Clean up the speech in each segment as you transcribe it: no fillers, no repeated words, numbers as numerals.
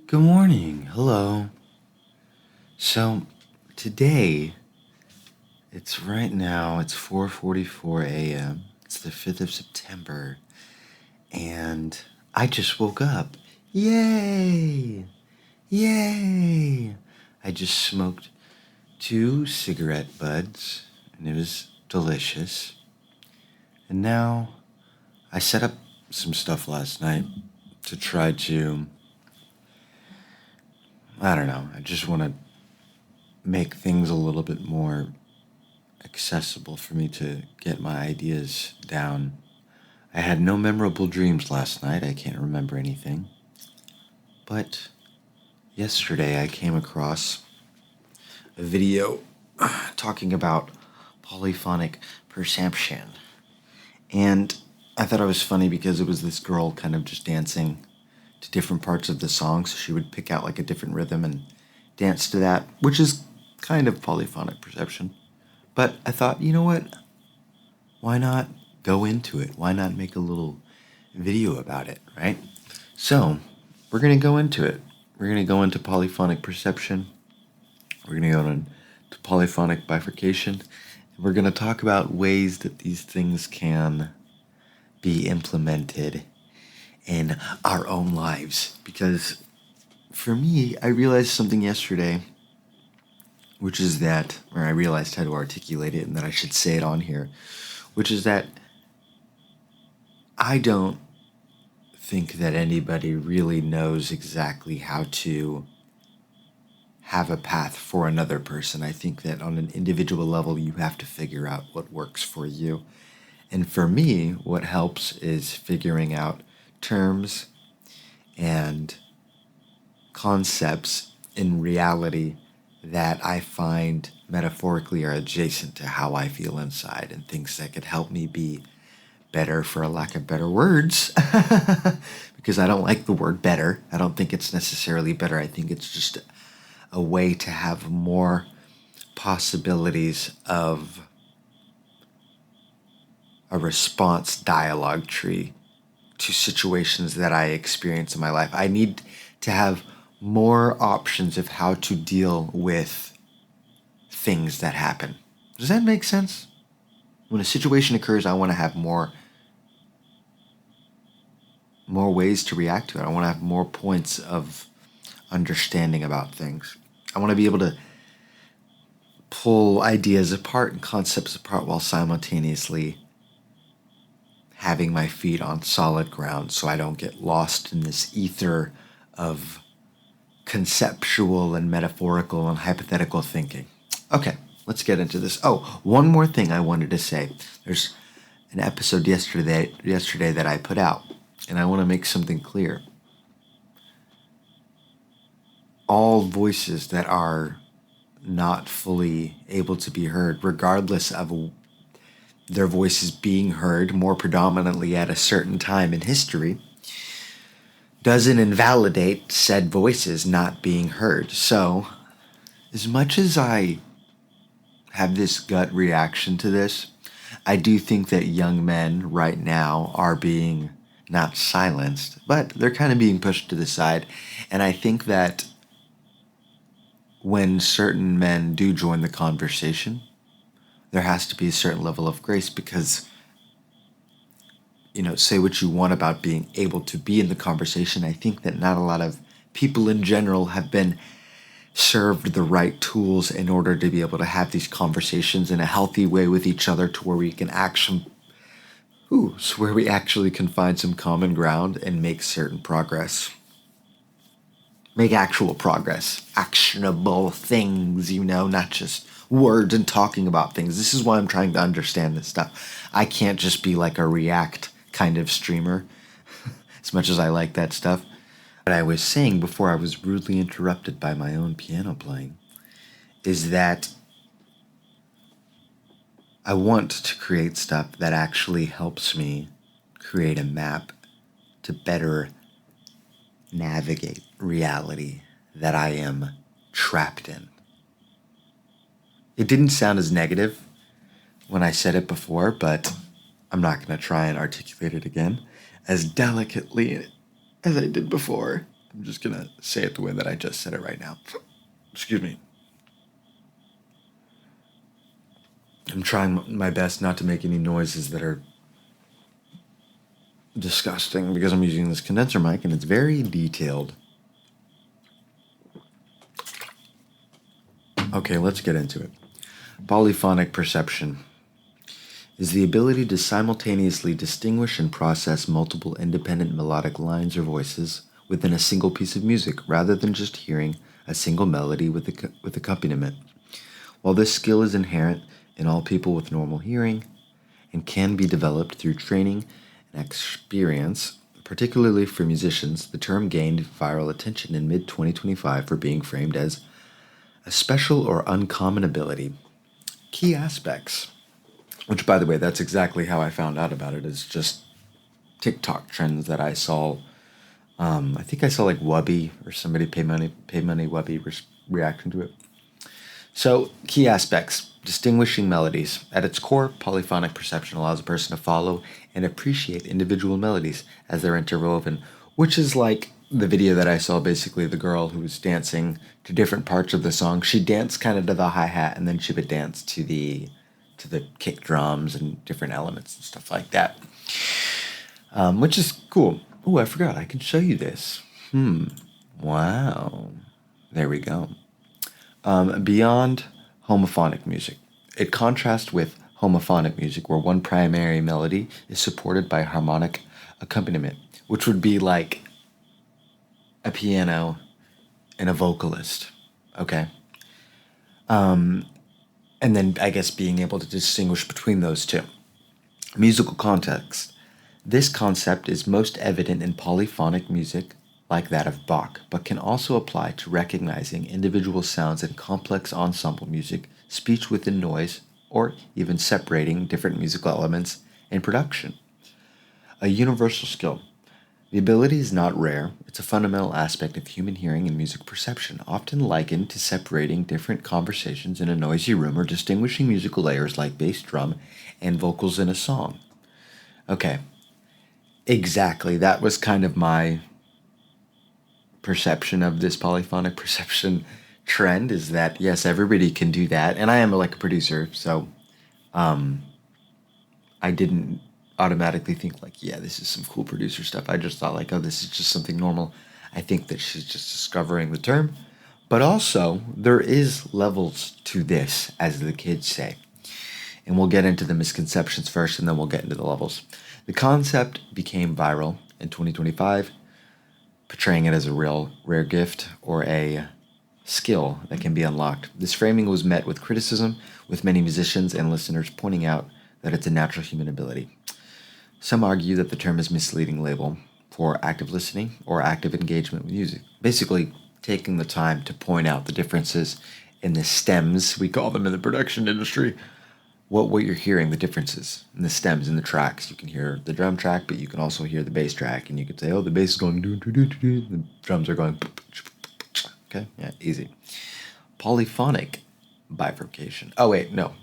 Good morning. Hello. So today it's 4:44 a.m. It's the 5th of September and I just woke up. Yay! Yay! I just smoked 2 cigarette buds and it was delicious. And now I set up some stuff last night to try to I don't know. I just want to make things a little bit more accessible for me to get my ideas down. I had no memorable dreams last night. I can't remember anything. But yesterday I came across a video talking about polyphonic perception. And I thought it was funny because it was this girl kind of just dancing to different parts of the song. So she would pick out like a different rhythm and dance to that, which is kind of polyphonic perception. But I thought, you know what? Why not go into it? Why not make a little video about it, right? So, we're going to go into it. We're going to go into polyphonic perception. We're going to go into polyphonic bifurcation. And we're going to talk about ways that these things can be implemented in our own lives. Because for me, I realized something yesterday, which is that, or I realized how to articulate it and that I should say it on here, which is that I don't think that anybody really knows exactly how to have a path for another person. I think that on an individual level, you have to figure out what works for you. And for me, what helps is figuring out terms and concepts in reality that I find metaphorically are adjacent to how I feel inside and things that could help me be better, for a lack of better words, because I don't like the word better. I don't think it's necessarily better. I think it's just a way to have more possibilities of a response dialogue tree to situations that I experience in my life. I need to have more options of how to deal with things that happen. Does that make sense? When a situation occurs, I want to have more ways to react to it. I want to have more points of understanding about things. I want to be able to pull ideas apart and concepts apart while simultaneously having my feet on solid ground so I don't get lost in this ether of conceptual and metaphorical and hypothetical thinking. Okay, let's get into this. Oh, one more thing I wanted to say. There's an episode yesterday that I put out, and I want to make something clear. All voices that are not fully able to be heard, regardless of their voices being heard more predominantly at a certain time in history, doesn't invalidate said voices not being heard. So, as much as I have this gut reaction to this, I do think that young men right now are being not silenced, but they're kind of being pushed to the side. And I think that when certain men do join the conversation, there has to be a certain level of grace because, say what you want about being able to be in the conversation. I think that not a lot of people in general have been served the right tools in order to be able to have these conversations in a healthy way with each other to where we can actually can find some common ground and make certain progress. Make actual progress, actionable things, not just words and talking about things. This is why I'm trying to understand this stuff. I can't just be like a React kind of streamer, as much as I like that stuff. What I was saying before I was rudely interrupted by my own piano playing is that I want to create stuff that actually helps me create a map to better navigate reality that I am trapped in. It didn't sound as negative when I said it before, but I'm not going to try and articulate it again as delicately as I did before I'm just going to say it the way that I just said it right now. Excuse me. I'm trying my best not to make any noises that are disgusting because I'm using this condenser mic and it's very detailed. Okay, let's get into it. Polyphonic perception is the ability to simultaneously distinguish and process multiple independent melodic lines or voices within a single piece of music rather than just hearing a single melody with accompaniment. While this skill is inherent in all people with normal hearing and can be developed through training and experience, particularly for musicians, the term gained viral attention in mid-2025 for being framed as a special or uncommon ability. Key aspects, which, by the way, that's exactly how I found out about it, is just TikTok trends that I saw. I think I saw like Wubby or somebody pay money Wubby reacting to it. So, key aspects: distinguishing melodies. At its core, polyphonic perception allows a person to follow and appreciate individual melodies as they're interwoven, which is like the video that I saw, basically the girl who was dancing to different parts of the song. She danced kind of to the hi-hat, and then she would dance to the kick drums and different elements and stuff like that, which is cool. Oh, I forgot. I can show you this. Wow. There we go. Beyond homophonic music. It contrasts with homophonic music, where one primary melody is supported by harmonic accompaniment, which would be like a piano and a vocalist. Okay? And then I guess being able to distinguish between those two. Musical context. This concept is most evident in polyphonic music like that of Bach, but can also apply to recognizing individual sounds in complex ensemble music, speech within noise, or even separating different musical elements in production. A universal skill. The ability is not rare. It's a fundamental aspect of human hearing and music perception, often likened to separating different conversations in a noisy room or distinguishing musical layers like bass drum and vocals in a song. Okay, exactly. That was kind of my perception of this polyphonic perception trend, is that yes, everybody can do that, and I am like a producer, so I didn't automatically think like, yeah, this is some cool producer stuff. I just thought like, oh, this is just something normal. I think that she's just discovering the term, but also there is levels to this, as the kids say, and we'll get into the misconceptions first and then we'll get into the levels. The concept became viral in 2025, portraying it as a real rare gift or a skill that can be unlocked. This framing was met with criticism, with many musicians and listeners pointing out that it's a natural human ability. Some argue that the term is a misleading label for active listening or active engagement with music, basically taking the time to point out the differences in the stems, we call them in the production industry, what you're hearing, the differences in the stems in the tracks. You can hear the drum track, but you can also hear the bass track, and you could say, oh, the bass is going do do do do, the drums are going. Okay, yeah, easy. Polyphonic bifurcation. Oh wait, no.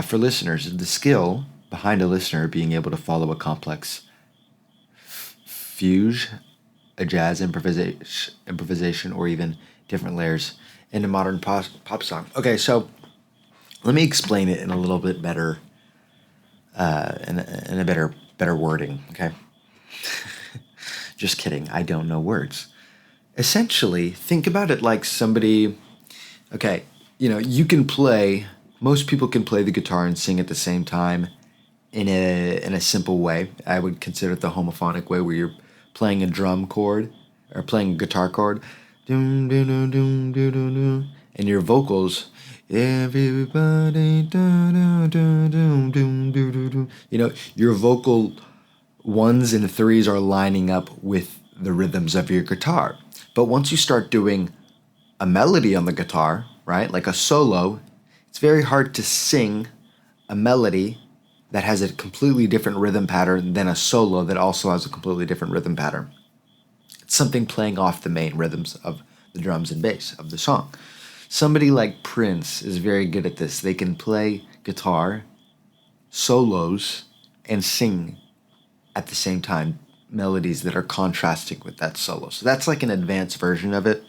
For listeners, the skill behind a listener being able to follow a complex fugue, a jazz improvisation, or even different layers in a modern pop song. Okay, so let me explain it in a little bit better, in a better wording. Okay, just kidding. I don't know words. Essentially, think about it like somebody. Okay, you can play. Most people can play the guitar and sing at the same time, in a simple way. I would consider it the homophonic way, where you're playing a drum chord or playing a guitar chord, doom doom doom doom doom doom, and your vocals. Everybody, doom doom doom doom doom doom. Your vocal ones and threes are lining up with the rhythms of your guitar. But once you start doing a melody on the guitar, right, like a solo, it's very hard to sing a melody that has a completely different rhythm pattern than a solo that also has a completely different rhythm pattern. It's something playing off the main rhythms of the drums and bass of the song. Somebody like Prince is very good at this. They can play guitar, solos, and sing at the same time, melodies that are contrasting with that solo. So that's like an advanced version of it.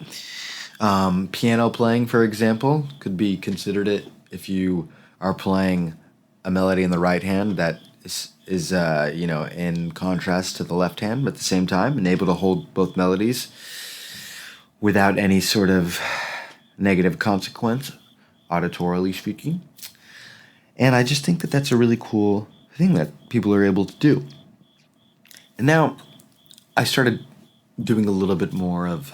Piano playing, for example, could be considered it if you are playing a melody in the right hand that is in contrast to the left hand, but at the same time, and able to hold both melodies without any sort of negative consequence, auditorily speaking. And I just think that that's a really cool thing that people are able to do. And now I started doing a little bit more of,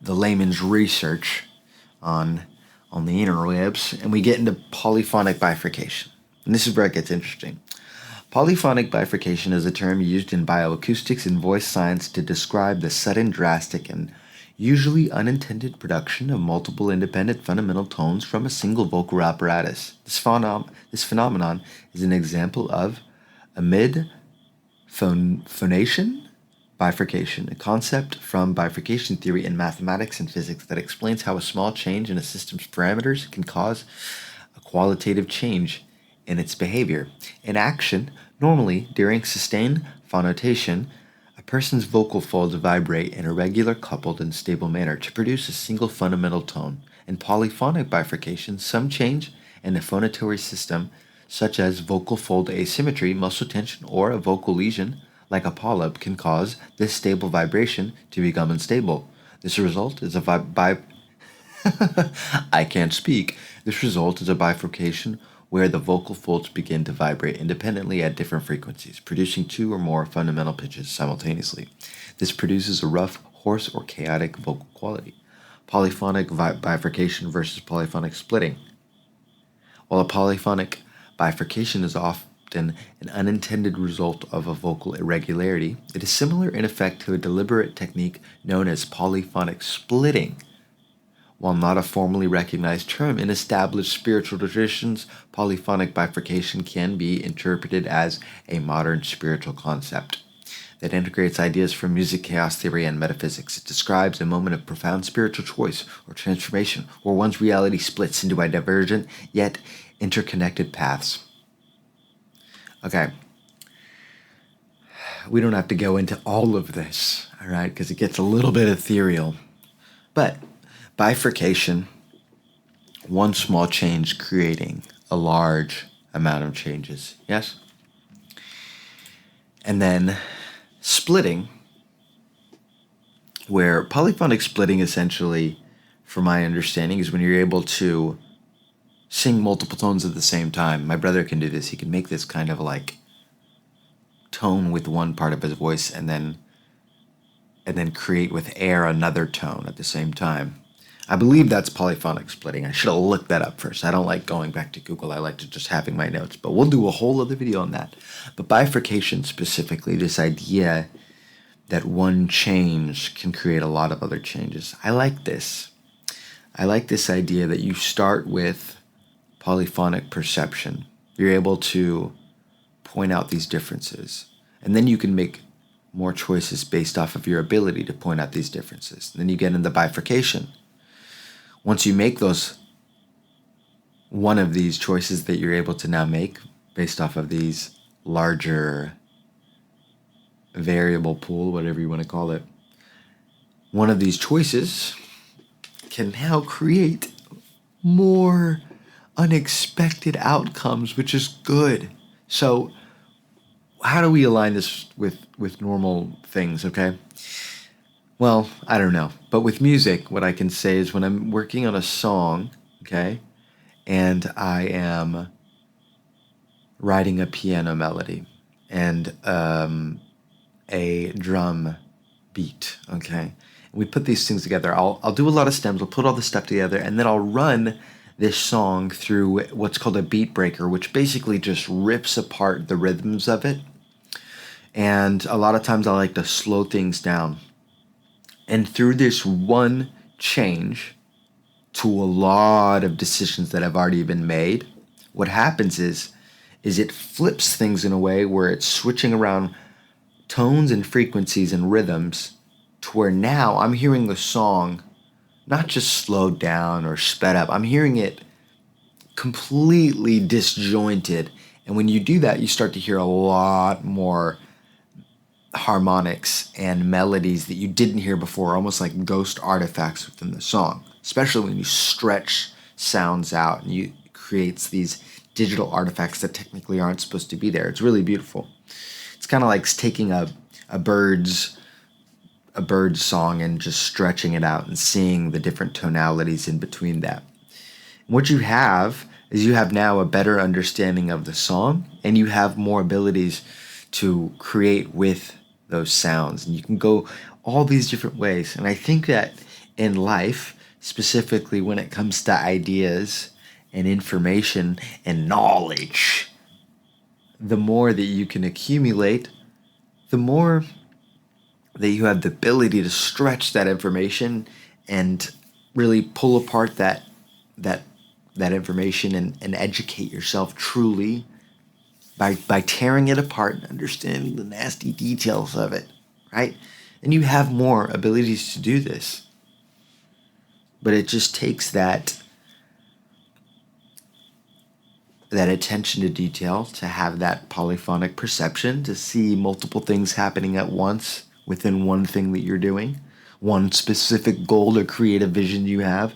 the layman's research on the interwebs, and we get into polyphonic bifurcation. And this is where it gets interesting. Polyphonic bifurcation is a term used in bioacoustics and voice science to describe the sudden, drastic, and usually unintended production of multiple independent fundamental tones from a single vocal apparatus. This phenomenon is an example of a mid-phonation bifurcation, a concept from bifurcation theory in mathematics and physics that explains how a small change in a system's parameters can cause a qualitative change in its behavior. In action, normally during sustained phonotation, a person's vocal folds vibrate in a regular, coupled, and stable manner to produce a single fundamental tone. In polyphonic bifurcation, some change in the phonatory system, such as vocal fold asymmetry, muscle tension, or a vocal lesion, like a polyp, can cause this stable vibration to become unstable. This result is a I can't speak. This result is a bifurcation where the vocal folds begin to vibrate independently at different frequencies, producing two or more fundamental pitches simultaneously. This produces a rough, hoarse, or chaotic vocal quality. Polyphonic bifurcation versus polyphonic splitting. While a polyphonic bifurcation is often an unintended result of a vocal irregularity, it is similar in effect to a deliberate technique known as polyphonic splitting. While not a formally recognized term in established spiritual traditions, polyphonic bifurcation can be interpreted as a modern spiritual concept that integrates ideas from music, chaos theory, and metaphysics. It describes a moment of profound spiritual choice or transformation where one's reality splits into a divergent yet interconnected paths. Okay, we don't have to go into all of this, all right, because it gets a little bit ethereal. But bifurcation, one small change creating a large amount of changes, yes? And then splitting, where polyphonic splitting essentially, from my understanding, is when you're able to sing multiple tones at the same time. My brother can do this. He can make this kind of like tone with one part of his voice and then create with air another tone at the same time. I believe that's polyphonic splitting. I should have looked that up first. I don't like going back to Google. I like to just having my notes, but we'll do a whole other video on that. But bifurcation specifically, this idea that one change can create a lot of other changes. I like this. I like this idea that you start with polyphonic perception. You're able to point out these differences, and then you can make more choices based off of your ability to point out these differences. And then you get into bifurcation. Once you make one of these choices that you're able to now make based off of these larger variable pool, whatever you want to call it, one of these choices can now create more unexpected outcomes, which is good. So how do we align this with normal things, okay? Well, I don't know. But with music, what I can say is when I'm working on a song, okay, and I am writing a piano melody and a drum beat, okay, and we put these things together. I'll do a lot of stems. I'll put all this stuff together, and then I'll run this song through what's called a beat breaker, which basically just rips apart the rhythms of it. And a lot of times I like to slow things down. And through this one change to a lot of decisions that have already been made, what happens is it flips things in a way where it's switching around tones and frequencies and rhythms to where now I'm hearing the song not just slowed down or sped up. I'm hearing it completely disjointed And when you do that, you start to hear a lot more harmonics and melodies that you didn't hear before, almost like ghost artifacts within the song, especially when you stretch sounds out and you creates these digital artifacts that technically aren't supposed to be there. It's really beautiful. It's kind of like taking a bird's a bird's song and just stretching it out and seeing the different tonalities in between that. What you have is you have now a better understanding of the song, and you have more abilities to create with those sounds. And you can go all these different ways. And I think that in life, specifically when it comes to ideas and information and knowledge, the more that you can accumulate, the more that you have the ability to stretch that information and really pull apart that information and educate yourself truly by tearing it apart and understanding the nasty details of it, right? And you have more abilities to do this. But it just takes that attention to detail, to have that polyphonic perception, to see multiple things happening at once within one thing that you're doing, one specific goal or creative vision you have,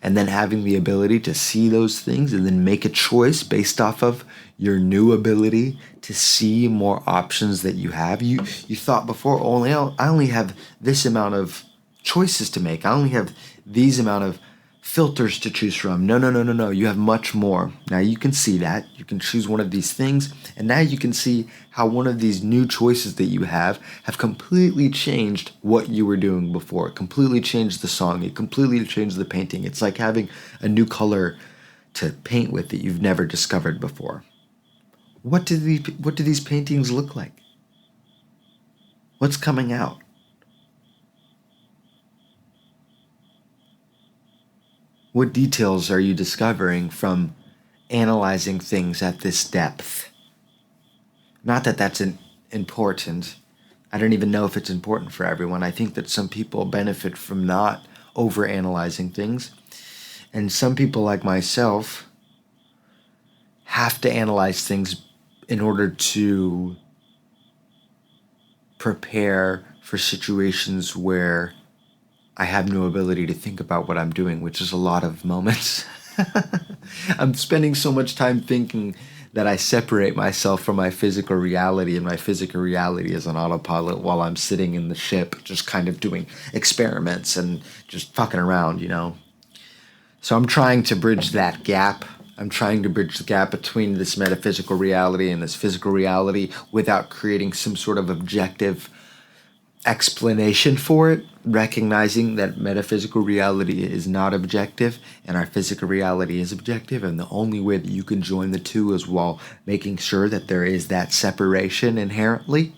and then having the ability to see those things and then make a choice based off of your new ability to see more options that you have. You thought before, I only have this amount of choices to make. I only have these amount of filters to choose from. No. You have much more. Now you can see that. You can choose one of these things, and now you can see how one of these new choices that you have completely changed what you were doing before. It completely changed the song. It completely changed the painting. It's like having a new color to paint with that you've never discovered before. What do these paintings look like? What's coming out? What details are you discovering from analyzing things at this depth? Not that that's important. I don't even know if it's important for everyone. I think that some people benefit from not overanalyzing things. And some people like myself have to analyze things in order to prepare for situations where I have no ability to think about what I'm doing, which is a lot of moments. I'm spending so much time thinking that I separate myself from my physical reality, and my physical reality is on autopilot while I'm sitting in the ship, just kind of doing experiments and just fucking around, So I'm trying to bridge that gap. I'm trying to bridge the gap between this metaphysical reality and this physical reality without creating some sort of objective explanation for it, recognizing that metaphysical reality is not objective and our physical reality is objective, and the only way that you can join the two is while making sure that there is that separation inherently.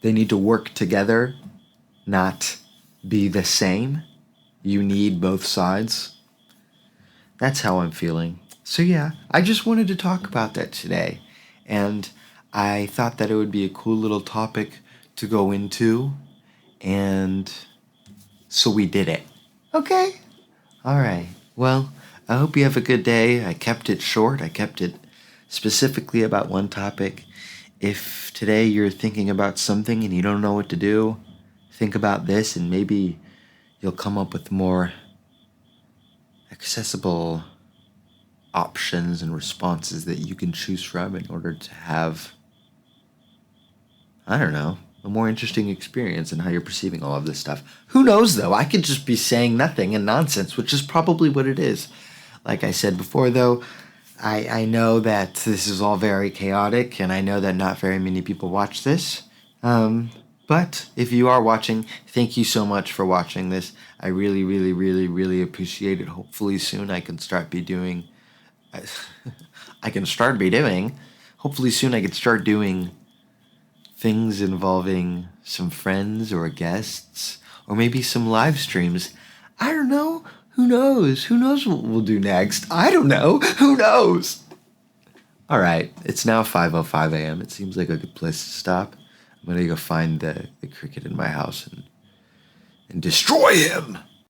They need to work together, not be the same. You need both sides. That's how I'm feeling. So yeah, I just wanted to talk about that today, and I thought that it would be a cool little topic to go into, and so we did it. Okay? Alright. Well, I hope you have a good day. I kept it short. I kept it specifically about one topic. If today you're thinking about something and you don't know what to do, think about this and maybe you'll come up with more accessible options and responses that you can choose from in order to have, I don't know, a more interesting experience in how you're perceiving all of this stuff. Who knows, though? I could just be saying nothing and nonsense, which is probably what it is. Like I said before, though, I know that this is all very chaotic, and I know that not very many people watch this. But if you are watching, thank you so much for watching this. I really, really, really, really appreciate it. Hopefully soon I can start be doing... Hopefully soon I can start doing things involving some friends or guests, or maybe some live streams. I don't know. Who knows? Who knows what we'll do next? I don't know. Who knows? All right. It's now 5:05 a.m. It seems like a good place to stop. I'm going to go find the cricket in my house and destroy him.